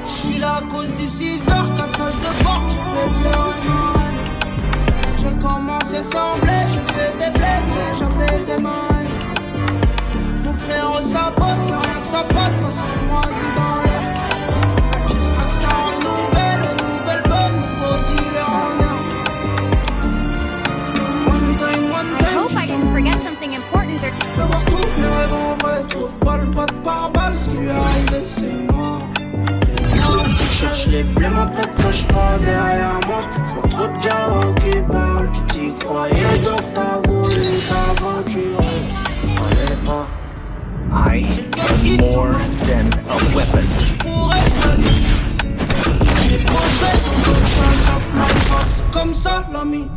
J'suis là à cause du 6h, cassage de porte, j'ai fait pleurer. J'ai commencé semblé, j'ai fait des blessés, j'apaisais mal. Mon frère ça bosse, rien que ça passe, ça sent moisi dans l'air. Accent renouvelle, nouvelle bonne, nouveau dealer en air. One time, I hope I didn't forget something important or... je peux voir tous mes rêves en vrai, trop de balles, pas de pare-balles, ce qui lui arrive c'est noir. Tu cherches les blés, mon pote, cache pas derrière moi. J'vois trop de Jao qui parlent, tu t'y croyais donc t'as voulu t'aventurer. Allez pas. I am more than a weapon. C'est comme ça l'ami,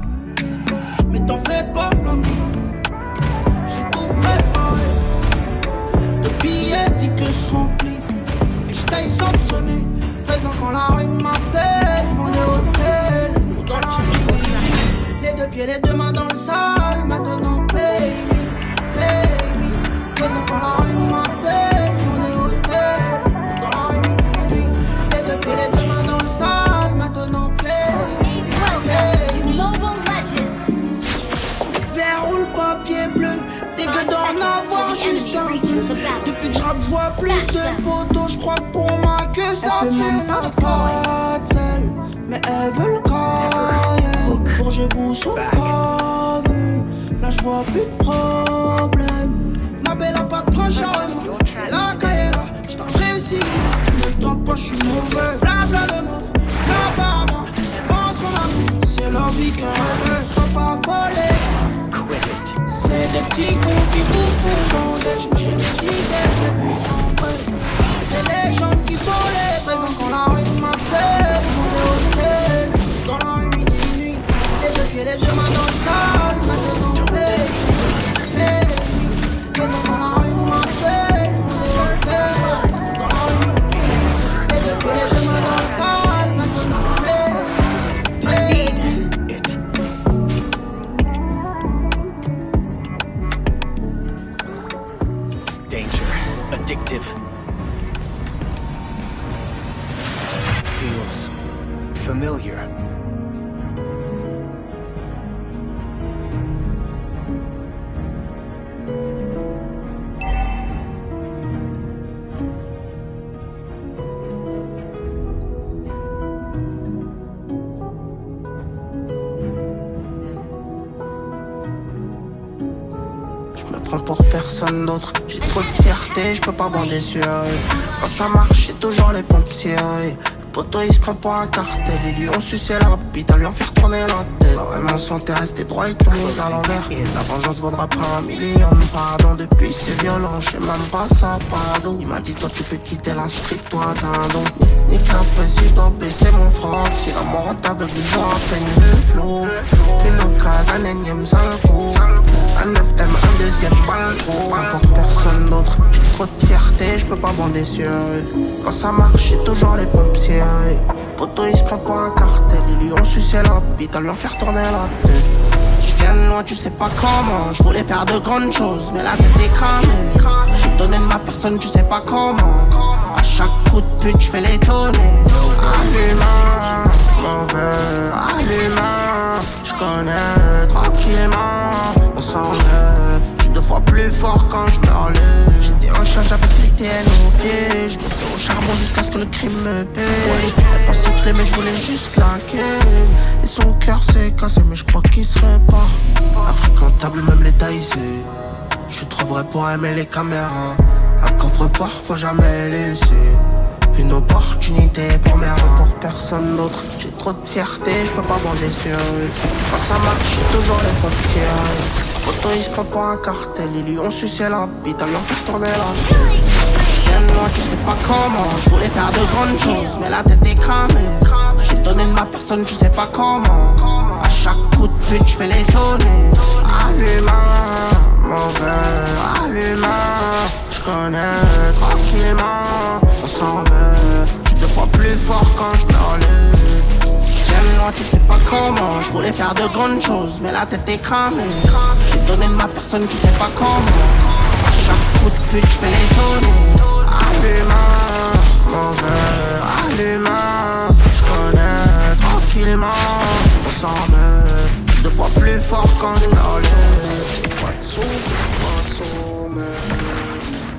mais t'en fais pas l'ami. J'ai tout préparé, de billets dit que je remplis. Et j'taille sans te sonner, faisant quand la rue m'appelle. J'vends des hôtels ou dans la rue. Les deux pieds, les deux mains dans le sale. Maintenant pay me, faisant quand la rue m'appelle. J'vends des hôtels ou dans la rue. Les deux pieds, les deux mains dans le sale. Maintenant pay me. Mobile Legends. Vert ou le papier bleu, dégueu d'en avoir juste un peu. Depuis que j'rappe, j'vois plus de potos. J'crois que pour ma queue ça fait même pas de sel. Mais elle veut le Cayenne. Pour j'ai boussou vu. Là j'vois plus de problème. Ma belle a pas de prochaine. C'est la Cayenne. J't'apprécie. Ne tente pas, j'suis mauvais. Blabla de meuf, bla par moi. Pense son amour, c'est la vie qu'elle veut. Sois pas volé. C'est des petits cons qui vous font bander. J'me suis décidé, j'ai vu en vrai. C'est les gens qui sont les présents quand la rue m'appelle. J'vends des hôtels, dans la rue minuit. Les deux pieds, les deux mains dans le sale. Maintenant paye, présent quand la rue m'appelle. J'vends des hôtels, dans la rue minuit. Les deux pieds, les deux mains dans le sale. Maintenant paye. It. Danger. Addictive. Feels familiar. Je me prends pour personne d'autre, j'ai trop de fierté, je peux pas bander sur eux. Quand ça marche, c'est toujours les pompiers. Le poteau il se prend pour un cartel, ils lui ont sucé la bite à lui en faire tourner la tête. Vraiment santé resté droit, ils te mise à l'envers. La vengeance vaudra pas 1 million de pardon. Depuis c'est violent, je sais même pas ça pardon. Il m'a dit toi tu peux quitter la street, toi t'as un don. Nique un peu si je dois baisser mon franc. Si la mort t'aveugle, ils ont à peine le flow. Une occasion, un énième sale coup. Un 9M, un deuxième balle trop. Pour personne d'autre, j'ai trop de fierté, je peux pas bander sur eux. Quand ça marche, c'est toujours les pompiers. Poto il se prend pour un cartel, ils lui ont sucé la bite à lui en faire tourner la tête. J'viens de loin, tu sais pas comment. J'voulais faire de grandes choses, mais la tête est cramée. J'ai donné de ma personne, tu sais pas comment. À chaque coup de pute, j'fais l'étonner. À l'humain, mauvais, à l'humain. J'connais tranquillement, on s'en est. J'suis 2 fois plus fort quand j'm'enlève. J'étais en charge avec les TN au pied. J'me fais au charbon jusqu'à ce que le crime me paye. Elle pensait que je l'aimais, j'voulais juste claquer. Et son cœur s'est cassé, mais j'crois qu'il se répare. Infréquentable, même les taïsés. J'suis trop vrai pour aimer les caméras. Un coffre-fort, faut jamais laisser. Une opportunité pour merde, pour personne d'autre. J'ai trop de fierté, je peux pas bander sur eux. Quand ça marche, j'ai toujours les pompiers. Poto il se prend pour un cartel, ils lui ont sucé la bite à lui en faire tourner la tête. Viens de loin, tu sais pas comment. Je voulais faire de grandes choses, mais la tête est cramée. J'ai donné de ma personne, tu sais pas comment. À chaque coup de pute, je fais l'étonner. À l'humain, mauvais, à l'humain. Je connais tranquillement, on s'en met. J'suis 2 fois plus fort quand j'm'enlève. J'viens de loin, tu sais pas comment. J'voulais faire de grandes choses, mais la tête est cramée. J'ai donné de ma personne, tu sais pas comment. À chaque coup de pute, j'fais l'étonner. À l'humain. mon verre allumant. J'connais tranquillement. On s'en met 2 fois plus fort qu'on allait. Pas de sous, pas sommet.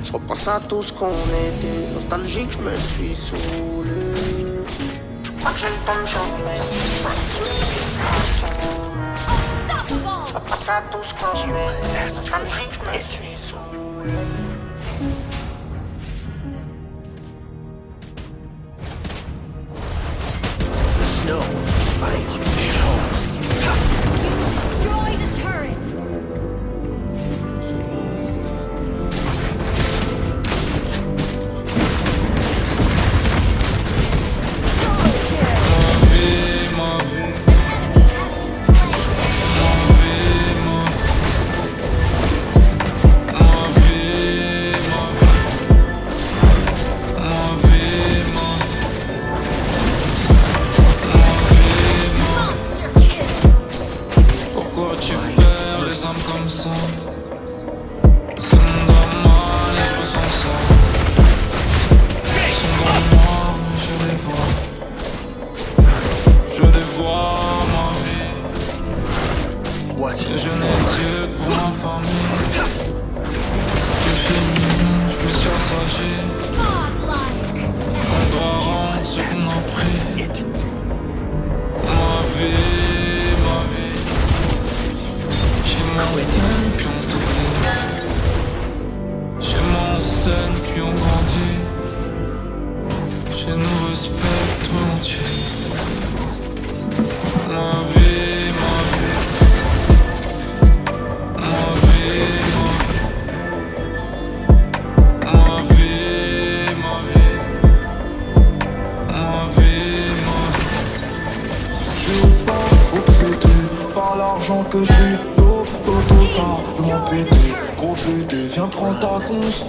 J'repense à tout ce qu'on était. Nostalgique, j'me suis saoulé. J'crois que j'ai le temps de jamais. J'repense à tout ce qu'on était. Nostalgique, j'me suis saoulé. No, I Destroy the turret! Comme ça, c'est normal, je ressens ça. Ils sont dans moi, je les vois, ma vie. What? Je n'ai Dieu que pour ma famille. Je finis, je me suis assagi. On doit rendre ce qu'on a pris. Ma vie, ma vie. J'ai mon thème, puis on tourne. J'ai mon scène, puis on grandit. Je nous respecte entier. Ma vie, ma vie. Ma vie, ma vie. Ma vie, ma vie. Ma vie, ma vie. Je suis pas obsédé par l'argent que je suis. Je m'en pété, gros pété, viens prendre ta conce.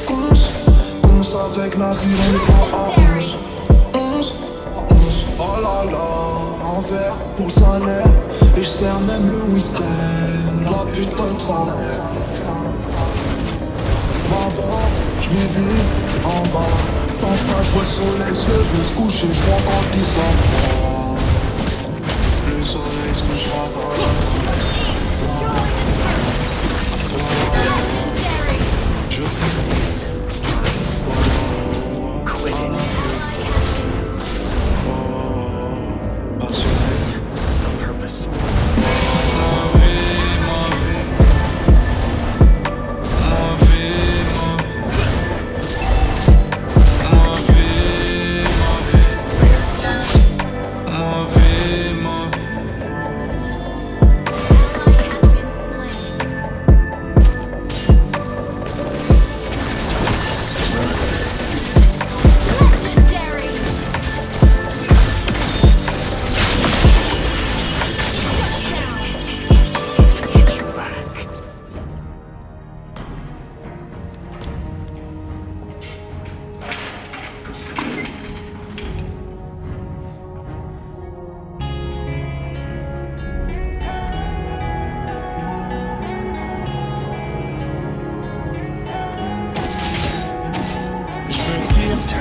Conce avec Nabil, on est pas à 11. Oh là là, un verre pour le salaire. Et je sers même le week-end, la putain de salaire. Maman, je m'ébille en bas. Tant que je vois le soleil se lever, se coucher, je vois quand je dis ça. Le soleil se couchera dans la je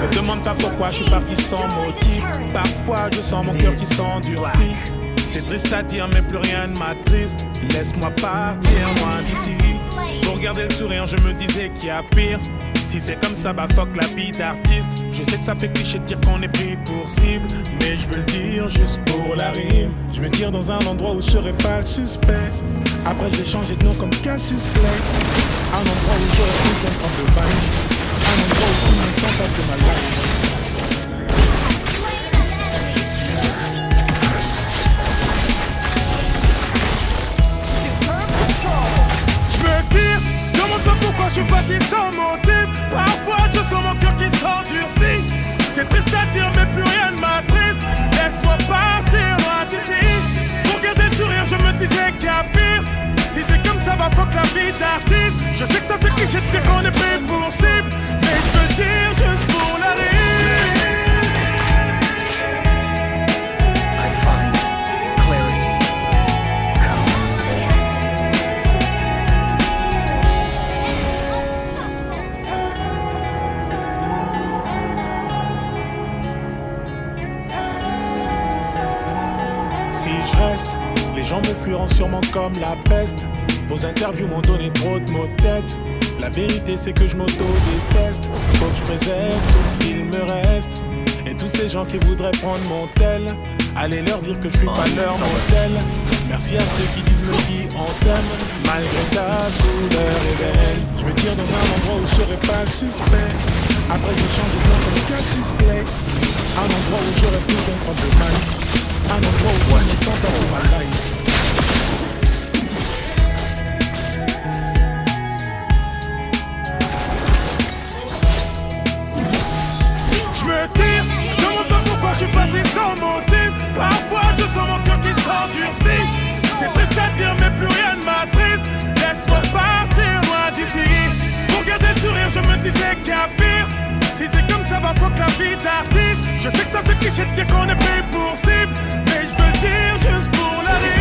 Me demande pas pourquoi je suis parti sans motif. Parfois je sens mon cœur qui s'endurcit. C'est triste à dire mais plus rien ne m'attriste. Laisse-moi partir loin d'ici. Pour garder le sourire je me disais qu'il y a pire. Si c'est comme ça bah fuck la vie d'artiste. Je sais que ça fait cliché de dire qu'on est pris pour cible, mais je veux le dire juste pour la rime. Je me tire dans un endroit où je serai pas le suspect. Après j'ai changé de nom comme Cassius Clay. Un endroit où j'aurais pu comprendre le bail. Un endroit où tout le monde s'en tape de ma life. Pourquoi je suis parti sans motif. Parfois je sens mon cœur qui s'endurcit. C'est triste à dire mais plus rien ne m'attriste. Laisse-moi partir loin d'ici. Pour garder le sourire je me disais qu'il y a pire. Si c'est comme ça va fuck la vie d'artiste. Je sais que ça fait cliché de dire qu'on est pris pour cible, mais je veux dire juste pour la rire. Si je reste, les gens me fuiront sûrement comme la peste. Vos interviews m'ont donné trop de maux de tête. La vérité c'est que je m'auto-déteste. Faut que je préserve tout ce qu'il me reste. Et tous ces gens qui voudraient prendre mon tel, allez leur dire que je suis pas leur modèle. Merci à ceux qui disent me qui on t'aime. Malgré ta couleur est belle. Je me tire dans un endroit où je serai pas le suspect. Après je change de plan comme Cassius Clay. Un endroit où j'aurais pu comprendre le mal. Un endroit où moi je me sens dans ma life. Je me tire, demande pas pourquoi je suis parti sans motif. Parfois je sens mon cœur qui s'endurcit. C'est triste à dire mais plus rien ne m'attriste. Laisse-moi partir loin d'ici. Pour garder le sourire je me disais qu'il y a pire. Si c'est comme ça va faut que la vie d'artiste. Je sais que ça fait cliché de dire qu'on est pris pour cible. Mais je veux dire juste pour la rire.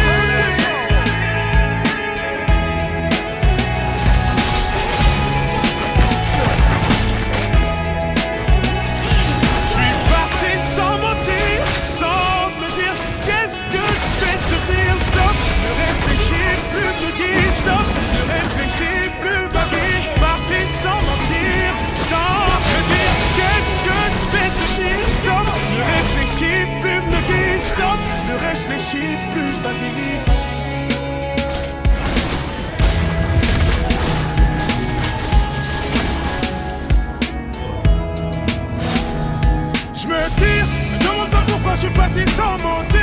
Sans mentir, sans me dire qu'est-ce que je vais devenir. Stop, ne réfléchis plus, je dis stop, ne réfléchis plus, vas-y. Parti sans mentir, sans me dire qu'est-ce que je vais devenir. Stop, ne réfléchis plus, me dis stop, ne réfléchis plus, vas-y. Je me tire, me demande pas pourquoi je suis parti sans mentir.